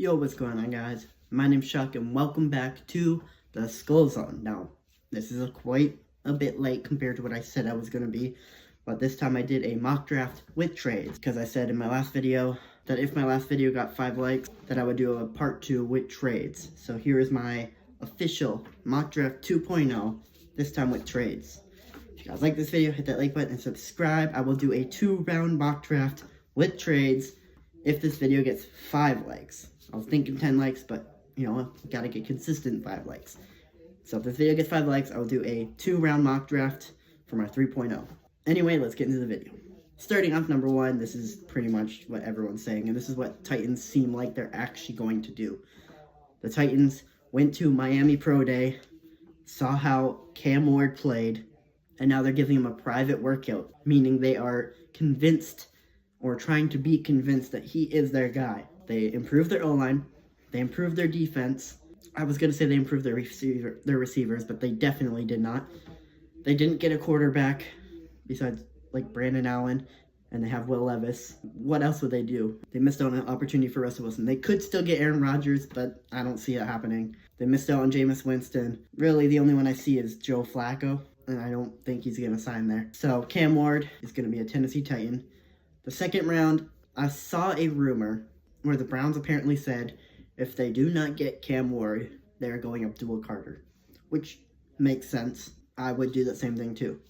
Yo, what's going on, guys? My name's Chuck, and welcome back to the Skull Zone. Now, this is quite a bit late compared to what I said I was going to be, but this time I did a mock draft with trades, because I said in my last video that if my last video got 5 likes, that I would do a part 2 with trades. So here is my official mock draft 2.0, this time with trades. If you guys like this video, hit that like button and subscribe. I will do a 2-round mock draft with trades if this video gets 5 likes. I was thinking 10 likes, but, you know, gotta get consistent 5 likes. So if this video gets 5 likes, I will do a 2-round mock draft for my 3.0. Anyway, let's get into the video. Starting off number 1, this is pretty much what everyone's saying, and this is what Titans seem like they're actually going to do. The Titans went to Miami Pro Day, saw how Cam Ward played, and now they're giving him a private workout, meaning they are convinced or trying to be convinced that he is their guy. They improved their O-line. They improved their defense. I was going to say they improved their receivers, but they definitely did not. They didn't get a quarterback besides, like, Brandon Allen, and they have Will Levis. What else would they do? They missed out on an opportunity for Russell Wilson. They could still get Aaron Rodgers, but I don't see it happening. They missed out on Jameis Winston. Really, the only one I see is Joe Flacco, and I don't think he's going to sign there. So Cam Ward is going to be a Tennessee Titan. The second round, I saw a rumor where the Browns apparently said if they do not get Cam Ward, they're going Abdul Carter, which makes sense. I would do the same thing too.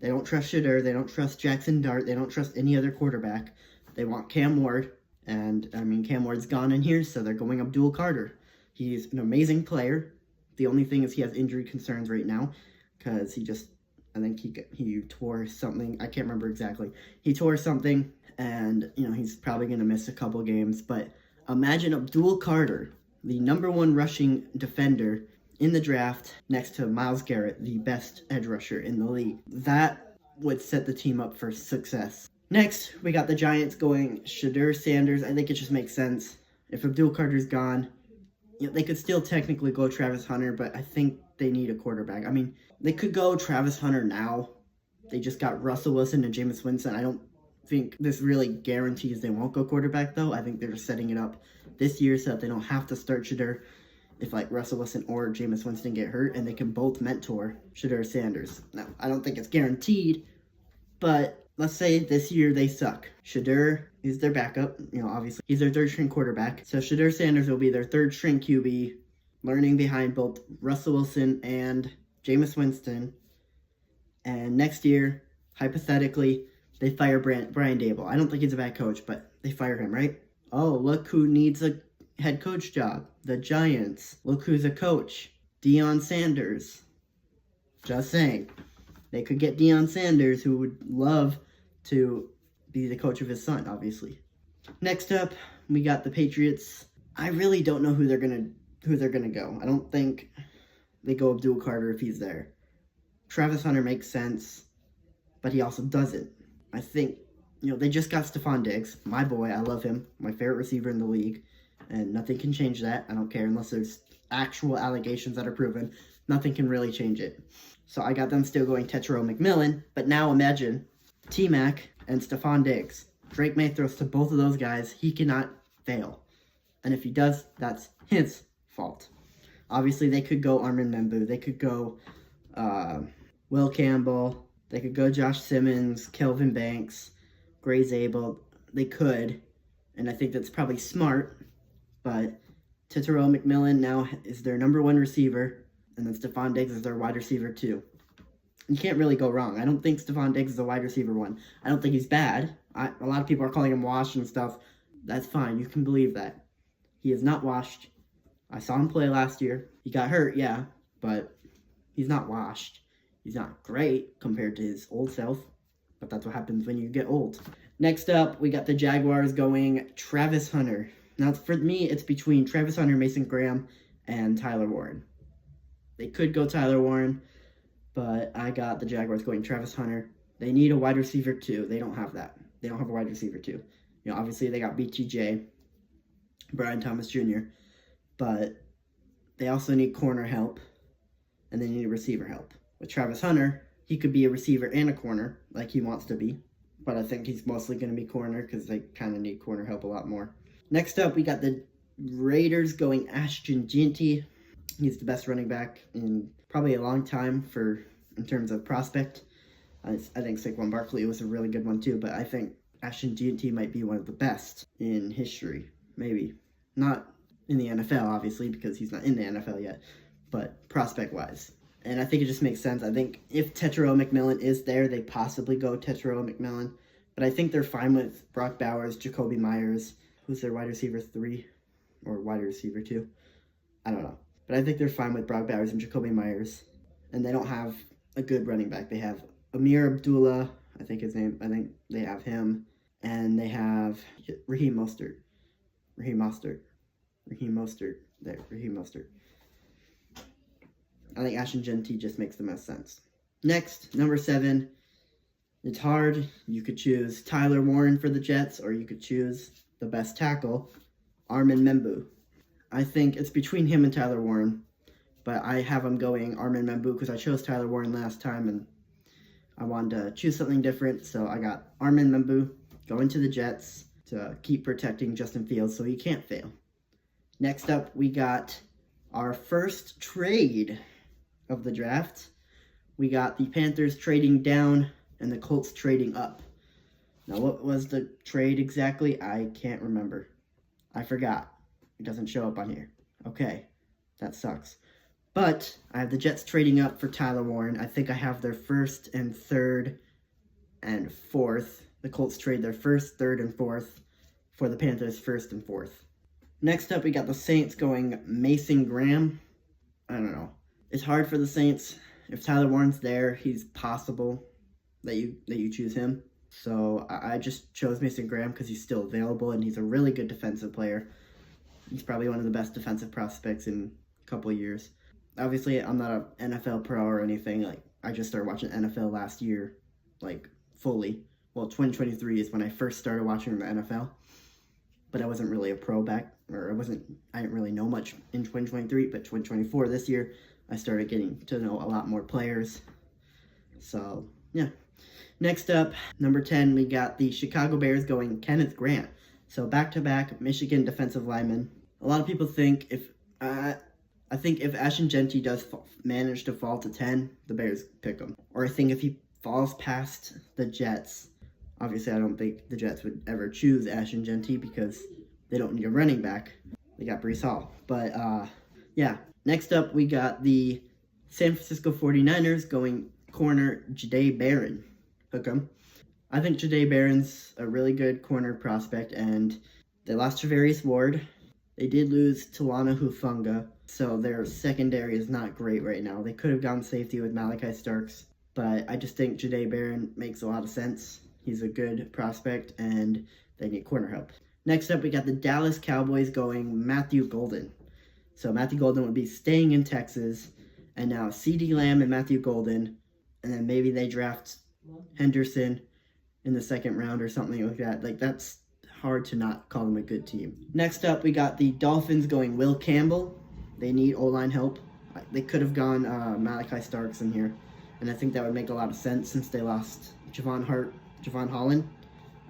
They don't trust Shedeur, they don't trust Jackson Dart, they don't trust any other quarterback. They want Cam Ward, and I mean, Cam Ward's gone in here, so they're going Abdul Carter. He's an amazing player. The only thing is he has injury concerns right now, because I think he tore something. I can't remember exactly. He tore something, and, you know, he's probably going to miss a couple games. But imagine Abdul Carter, the #1 rushing defender in the draft, next to Myles Garrett, the best edge rusher in the league. That would set the team up for success. Next, we got the Giants going Shedeur Sanders. I think it just makes sense. If Abdul Carter's gone, you know, they could still technically go Travis Hunter, but I think they need a quarterback. I mean, they could go Travis Hunter now. They just got Russell Wilson and Jameis Winston. I don't think this really guarantees they won't go quarterback, though. I think they're just setting it up this year so that they don't have to start Shedeur if, like, Russell Wilson or Jameis Winston get hurt, and they can both mentor Shedeur Sanders. Now, I don't think it's guaranteed, but let's say this year they suck. Shedeur is their backup. You know, obviously, he's their third-string quarterback. So Shedeur Sanders will be their third-string QB, learning behind both Russell Wilson and Jameis Winston. And next year, hypothetically, they fire Brian Daboll. I don't think he's a bad coach, but they fire him, right? Oh, look who needs a head coach job. The Giants. Look who's a coach. Deion Sanders. Just saying. They could get Deion Sanders, who would love to be the coach of his son, obviously. Next up, we got the Patriots. I really don't know who they're gonna go. I don't think they go Abdul Carter if he's there. Travis Hunter makes sense, but he also doesn't. I think, you know, they just got Stephon Diggs. My boy, I love him. My favorite receiver in the league. And nothing can change that. I don't care unless there's actual allegations that are proven. Nothing can really change it. So I got them still going Tetairoa McMillan. But now imagine T-Mac and Stephon Diggs. Drake May throws to both of those guys. He cannot fail. And if he does, that's his fault. Obviously, they could go Armin Membu. They could go Will Campbell. They could go Josh Simmons, Kelvin Banks, Gray Zabel. They could, and I think that's probably smart. But Tetairoa McMillan now is their #1 receiver, and then Stephon Diggs is their wide receiver 2. You can't really go wrong. I don't think Stephon Diggs is a wide receiver 1. I don't think he's bad. A lot of people are calling him washed and stuff. That's fine. You can believe that. He is not washed. I saw him play last year. He got hurt, yeah, but he's not washed. He's not great compared to his old self, but that's what happens when you get old. Next up, we got the Jaguars going Travis Hunter. Now, for me, it's between Travis Hunter, Mason Graham, and Tyler Warren. They could go Tyler Warren, but I got the Jaguars going Travis Hunter. They need a wide receiver 2. They don't have that. They don't have a wide receiver 2. You know, obviously, they got BTJ, Brian Thomas Jr., but they also need corner help, and they need receiver help. With Travis Hunter, he could be a receiver and a corner, like he wants to be. But I think he's mostly going to be corner because they kind of need corner help a lot more. Next up, we got the Raiders going Ashton Jeanty. He's the best running back in probably a long time in terms of prospect. I think Saquon Barkley was a really good one too, but I think Ashton Jeanty might be one of the best in history. Maybe. Not in the NFL, obviously, because he's not in the NFL yet, but prospect-wise. And I think it just makes sense. I think if Tetairoa McMillan is there, they possibly go Tetairoa McMillan. But I think they're fine with Brock Bowers, Jacoby Myers. Who's their wide receiver 3? Or wide receiver 2? I don't know. But I think they're fine with Brock Bowers and Jacoby Myers. And they don't have a good running back. They have Amir Abdullah, I think his name. I think they have him. And they have Raheem Mostert. Raheem Mostert. I think Ashton Jeanty just makes the most sense. Next, number 7. It's hard. You could choose Tyler Warren for the Jets, or you could choose the best tackle, Armin Membu. I think it's between him and Tyler Warren, but I have him going Armin Membu because I chose Tyler Warren last time, and I wanted to choose something different, so I got Armin Membu going to the Jets to keep protecting Justin Fields so he can't fail. Next up, we got our first trade of the draft. We got the Panthers trading down and the Colts trading up. Now, what was the trade exactly? I can't remember. I forgot. It doesn't show up on here. Okay, that sucks. But I have the Jets trading up for Tyler Warren. I think I have their 1st and 3rd and 4th. The Colts trade their 1st, 3rd, and 4th for the Panthers' 1st and 4th. Next up, we got the Saints going Mason Graham. I don't know. It's hard for the Saints. If Tyler Warren's there, he's possible that you choose him. So I just chose Mason Graham because he's still available and he's a really good defensive player. He's probably one of the best defensive prospects in a couple of years. Obviously, I'm not an NFL pro or anything. Like, I just started watching NFL last year, like, fully. Well, 2023 is when I first started watching the NFL. But I wasn't really a pro back, or I didn't really know much in 2023, but 2024, this year, I started getting to know a lot more players. So, yeah. Next up, number 10, we got the Chicago Bears going Kenneth Grant. So back-to-back Michigan defensive linemen. A lot of people think I think if Ashton Jeanty does manage to fall to 10, the Bears pick him. Or I think if he falls past the Jets, obviously I don't think the Jets would ever choose Ashton Jeanty because they don't need a running back. They got Breece Hall. But, yeah. Next up, we got the San Francisco 49ers going corner Jahdae Barron. Hook 'em. I think Jahdae Barron's a really good corner prospect, and they lost Travarius Ward. They did lose Talana Hufanga, so their secondary is not great right now. They could have gone safety with Malachi Starks, but I just think Jahdae Barron makes a lot of sense. He's a good prospect, and they need corner help. Next up, we got the Dallas Cowboys going Matthew Golden. So Matthew Golden would be staying in Texas, and now CeeDee Lamb and Matthew Golden, and then maybe they draft Henderson in the 2nd round or something like that. Like, that's hard to not call them a good team. Next up, we got the Dolphins going Will Campbell. They need O-line help. They could have gone Malachi Starks in here, and I think that would make a lot of sense since they lost Javon Holland.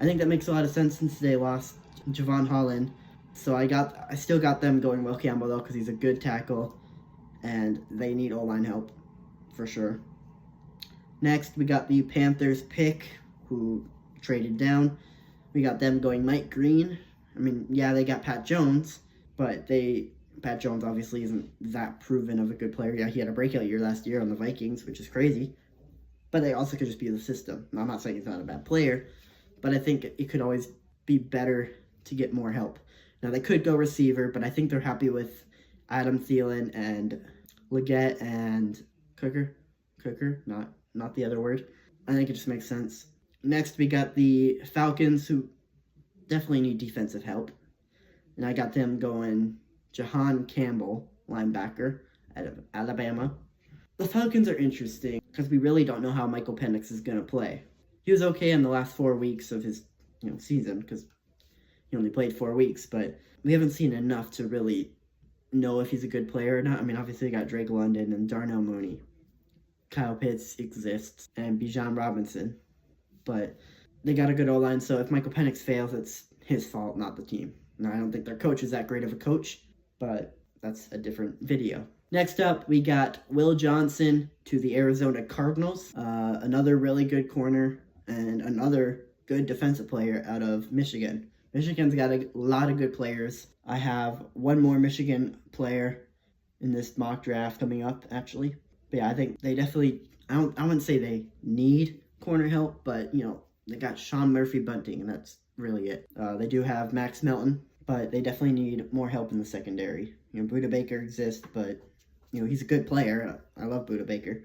I think that makes a lot of sense since they lost Javon Holland. So I still got them going Will Campbell, though, because he's a good tackle, and they need O-line help for sure. Next, we got the Panthers pick, who traded down. We got them going Mike Green. I mean, yeah, they got Pat Jones, but Pat Jones obviously isn't that proven of a good player. Yeah, he had a breakout year last year on the Vikings, which is crazy. But they also could just be the system. Now, I'm not saying he's not a bad player, but I think it could always be better to get more help. Now, they could go receiver, but I think they're happy with Adam Thielen and Leggett and Cooker, not the other word. I think it just makes sense. Next, we got the Falcons, who definitely need defensive help. And I got them going Jahan Campbell, linebacker, out of Alabama. The Falcons are interesting because we really don't know how Michael Penix is going to play. He was okay in the last 4 weeks of his season because he only played 4 weeks, but we haven't seen enough to really know if he's a good player or not. I mean, obviously, you got Drake London and Darnell Mooney. Kyle Pitts exists, and Bijan Robinson. But they got a good O-line, so if Michael Penix fails, it's his fault, not the team. Now, I don't think their coach is that great of a coach, but that's a different video. Next up, we got Will Johnson to the Arizona Cardinals. Another really good corner and another good defensive player out of Michigan. Michigan's got a lot of good players. I have one more Michigan player in this mock draft coming up, actually. But yeah, I think they definitely, I wouldn't say they need corner help, but, you know, they got Sean Murphy-Bunting, and that's really it. They do have Max Melton, but they definitely need more help in the secondary. You know, Buda Baker exists, but, you know, he's a good player. I love Buda Baker,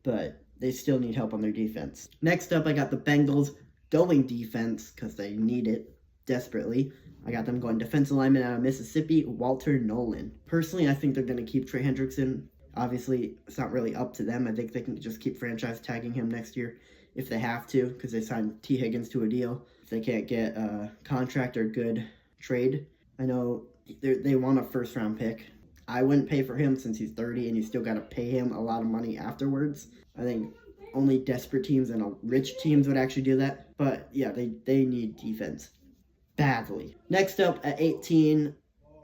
but they still need help on their defense. Next up, I got the Bengals going defense because they need it desperately. I got them going defensive lineman out of Mississippi, Walter Nolan. Personally, I think they're going to keep Trey Hendrickson. Obviously, it's not really up to them. I think they can just keep franchise tagging him next year if they have to, because they signed T. Higgins to a deal. If they can't get a contract or good trade, I know they want a first-round pick. I wouldn't pay for him since he's 30, and you still got to pay him a lot of money afterwards. I think only desperate teams and rich teams would actually do that. But, yeah, they need defense badly. Next up, at 18,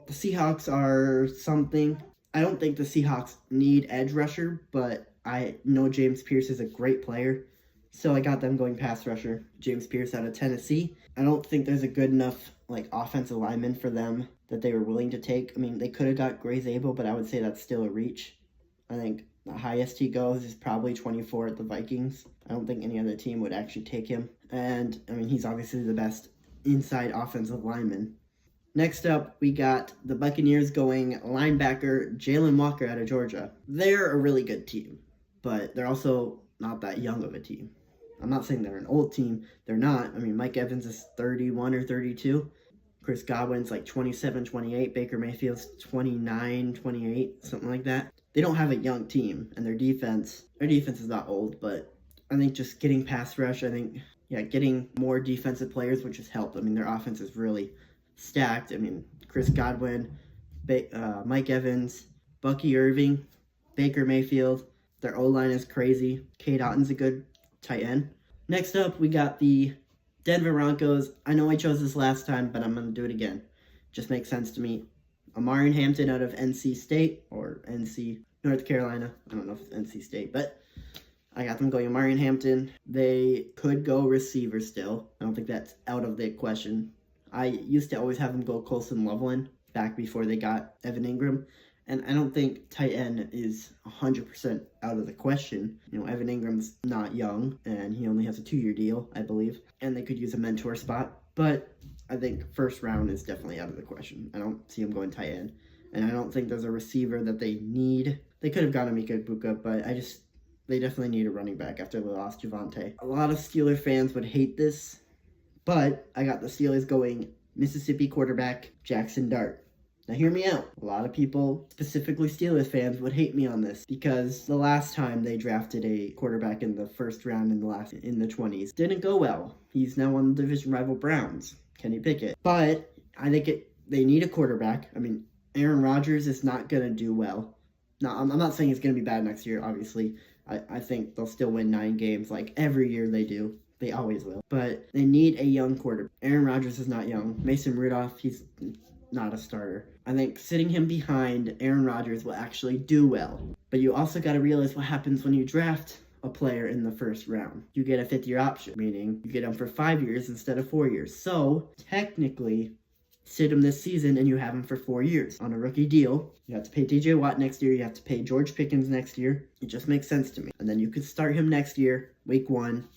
the Seahawks are something. I don't think the Seahawks need edge rusher, but I know James Pierce is a great player. So I got them going pass rusher. James Pierce out of Tennessee. I don't think there's a good enough offensive lineman for them that they were willing to take. I mean, they could have got Gray Zabel, but I would say that's still a reach. I think the highest he goes is probably 24 at the Vikings. I don't think any other team would actually take him. And, I mean, he's obviously the best inside offensive lineman. Next up, we got the Buccaneers going linebacker Jalen Walker out of Georgia. They're a really good team, but they're also not that young of a team. I'm not saying they're an old team. They're not. I mean, Mike Evans is 31 or 32. Chris Godwin's 27, 28. Baker Mayfield's 29, 28, something like that. They don't have a young team, and their defense is not old, but I think just getting pass rush, getting more defensive players would just help. I mean, their offense is really stacked. I mean, Chris Godwin, Mike Evans, Bucky Irving, Baker Mayfield. Their O-line is crazy. Cade Otton's a good tight end. Next up, we got the Denver Broncos. I know I chose this last time, but I'm going to do it again. Just makes sense to me. Omarion Hampton out of NC State, or NC North Carolina. I don't know if it's NC State, but I got them going Omarion Hampton. They could go receiver still. I don't think that's out of the question. I used to always have them go Colson Loveland back before they got Evan Ingram. And I don't think tight end is 100% out of the question. You know, Evan Ingram's not young, and he only has a 2-year deal, I believe. And they could use a mentor spot. But I think first round is definitely out of the question. I don't see him going tight end. And I don't think there's a receiver that they need. They could have gone Mika Igbukwe, but they definitely need a running back after they lost Javonte. A lot of Steelers fans would hate this, but I got the Steelers going Mississippi quarterback Jackson Dart. Now hear me out. A lot of people, specifically Steelers fans, would hate me on this because the last time they drafted a quarterback in the first round in the 20s didn't go well. He's now on the division rival Browns, Kenny Pickett. But I think they need a quarterback. I mean, Aaron Rodgers is not going to do well. Now, I'm not saying he's going to be bad next year, obviously. I think they'll still win 9 games like every year they do. They always will. But they need a young quarterback. Aaron Rodgers is not young. Mason Rudolph, he's not a starter. I think sitting him behind Aaron Rodgers will actually do well. But you also got to realize what happens when you draft a player in the first round. You get a 5th-year option, meaning you get him for 5 years instead of 4 years. So, technically, sit him this season and you have him for 4 years on a rookie deal. You have to pay DJ Watt next year. You have to pay George Pickens next year. It just makes sense to me. And then you could start him next year, week 1,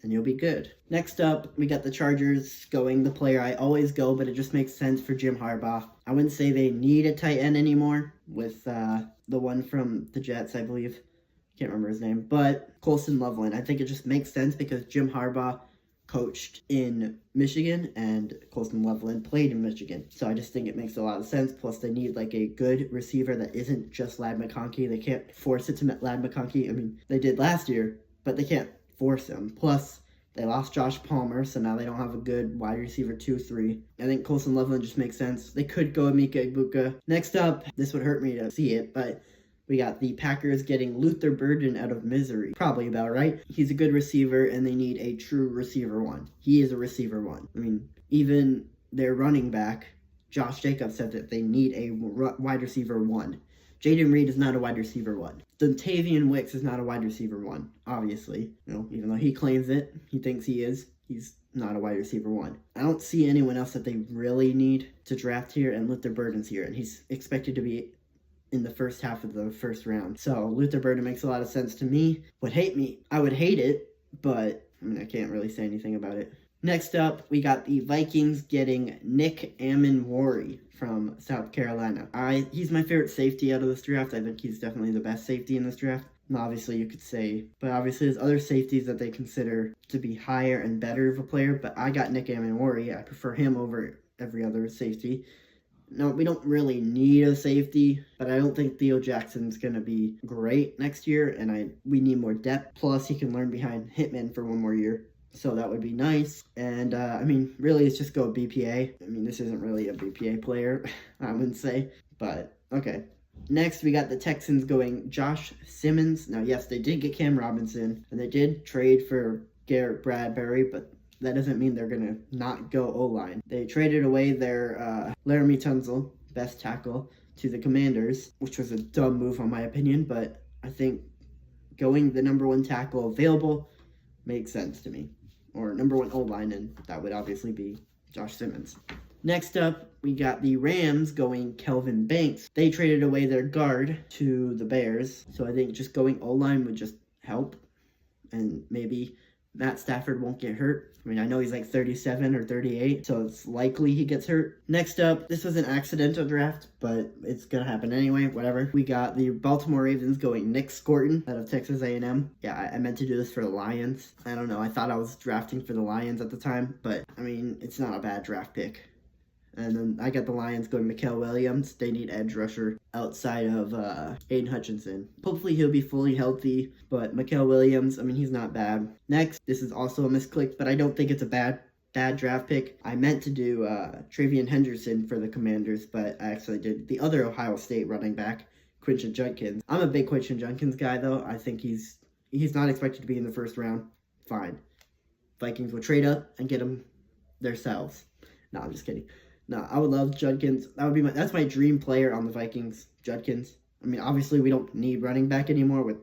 and you'll be good. Next up, we got the Chargers going the player I always go, but it just makes sense for Jim Harbaugh. I wouldn't say they need a tight end anymore with the one from the Jets, I believe. Can't remember his name, but Colson Loveland. I think it just makes sense because Jim Harbaugh coached in Michigan and Colson Loveland played in Michigan. So I just think it makes a lot of sense. Plus, they need a good receiver that isn't just Ladd McConkey. They can't force it to Ladd McConkey. I mean, they did last year, but they can't force him. Plus, they lost Josh Palmer, so now they don't have a good wide receiver 2-3. I think Colson Loveland just makes sense. They could go Mika Igbukwe. Next up, this would hurt me to see it, but we got the Packers getting Luther Burden out of Missouri. Probably about right. He's a good receiver, and they need a true receiver 1. He is a receiver 1. I mean, even their running back, Josh Jacobs said that they need a wide receiver 1. Jaden Reed is not a wide receiver 1. Dontavian Wicks is not a wide receiver 1, obviously. Even though he claims it, he thinks he is. He's not a wide receiver 1. I don't see anyone else that they really need to draft here, and Luther Burden's here, and he's expected to be in the first half of the first round. So Luther Burden makes a lot of sense to me. I would hate it, but I can't really say anything about it. Next up, we got the Vikings getting Nick Amenwori from South Carolina. He's my favorite safety out of this draft. I think he's definitely the best safety in this draft. And obviously, you could say, but obviously there's other safeties that they consider to be higher and better of a player, but I got Nick Amenwori. I prefer him over every other safety. No, we don't really need a safety, but I don't think Theo Jackson's going to be great next year, and we need more depth. Plus, he can learn behind Hitman for one more year, so that would be nice. And, really, it's just go BPA. This isn't really a BPA player, I wouldn't say, but okay. Next, we got the Texans going Josh Simmons. Now, yes, they did get Cam Robinson, and they did trade for Garrett Bradbury, but that doesn't mean they're going to not go O-line. They traded away their Laramie Tunsil, best tackle, to the Commanders, which was a dumb move in my opinion, but I think going the number 1 tackle available makes sense to me. Or number 1 O-line, and that would obviously be Josh Simmons. Next up, we got the Rams going Kelvin Banks. They traded away their guard to the Bears, so I think just going O-line would just help, and maybe Matt Stafford won't get hurt. I know he's like 37 or 38, so it's likely he gets hurt. Next up, this was an accidental draft, but it's going to happen anyway, whatever. We got the Baltimore Ravens going Nick Scorton out of Texas A&M. Yeah, I meant to do this for the Lions. I don't know, I thought I was drafting for the Lions at the time, but, it's not a bad draft pick. And then I got the Lions going Mikael Williams. They need edge rusher outside of Aiden Hutchinson. Hopefully he'll be fully healthy, but Mikael Williams, he's not bad. Next, this is also a misclick, but I don't think it's a bad draft pick. I meant to do Travion Henderson for the Commanders, but I actually did the other Ohio State running back, Quinton Judkins. I'm a big Quinton Judkins guy, though. I think he's not expected to be in the first round. Fine. Vikings will trade up and get him themselves. No, I'm just kidding. No, I would love Judkins. That's my dream player on the Vikings, Judkins. Obviously we don't need running back anymore with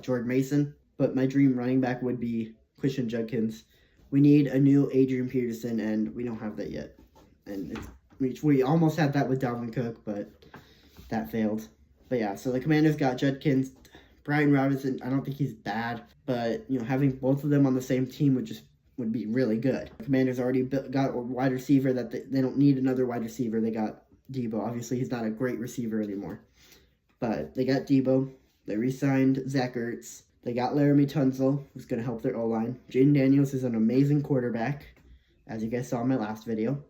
Jordan Mason, but my dream running back would be Quinton Judkins. We need a new Adrian Peterson, and we don't have that yet. And we almost had that with Dalvin Cook, but that failed. But yeah, so the Commanders got Judkins. Brian Robinson, I don't think he's bad, but having both of them on the same team would be really good. The Commanders already got a wide receiver that they don't need another wide receiver. They got Debo. Obviously, he's not a great receiver anymore. But they got Debo. They re-signed Zach Ertz. They got Laramie Tunsil, who's going to help their O-line. Jaden Daniels is an amazing quarterback, as you guys saw in my last video.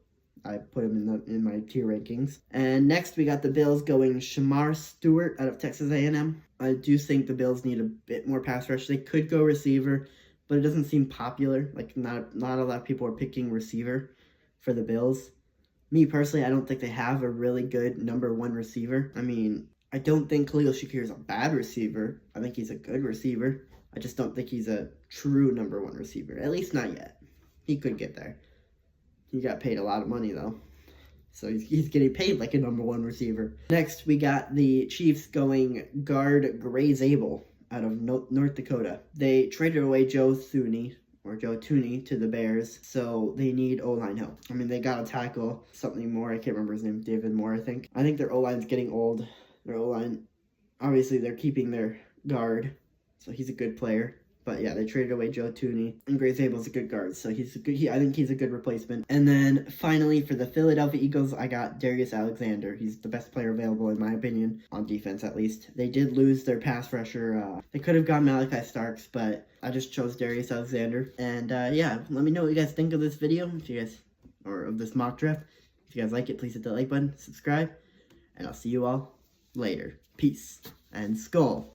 I put him in my tier rankings. And next, we got the Bills going Shamar Stewart out of Texas A&M. I do think the Bills need a bit more pass rush. They could go receiver, but it doesn't seem popular. Not a lot of people are picking receiver for the Bills. Me personally, I don't think they have a really good number 1 receiver. I don't think Khalil Shakir is a bad receiver. I think he's a good receiver. I just don't think he's a true number 1 receiver. At least not yet. He could get there. He got paid a lot of money, though. So he's getting paid like a number 1 receiver. Next, we got the Chiefs going guard Gray Zabel out of North Dakota. They traded away Joe Thuney to the Bears, so they need O-line help. They got a tackle, something more. I can't remember his name. David Moore, I think. I think their O-line's getting old. Their O-line, obviously, they're keeping their guard, so he's a good player. But yeah, they traded away Joe Thuney, and Gray Zabel's a good guard, so I think he's a good replacement. And then finally, for the Philadelphia Eagles, I got Darius Alexander. He's the best player available, in my opinion, on defense at least. They did lose their pass rusher. They could have gone Malachi Starks, but I just chose Darius Alexander. And yeah, let me know what you guys think of this video, or of this mock draft. If you guys like it, please hit the like button, subscribe, and I'll see you all later. Peace and Skull.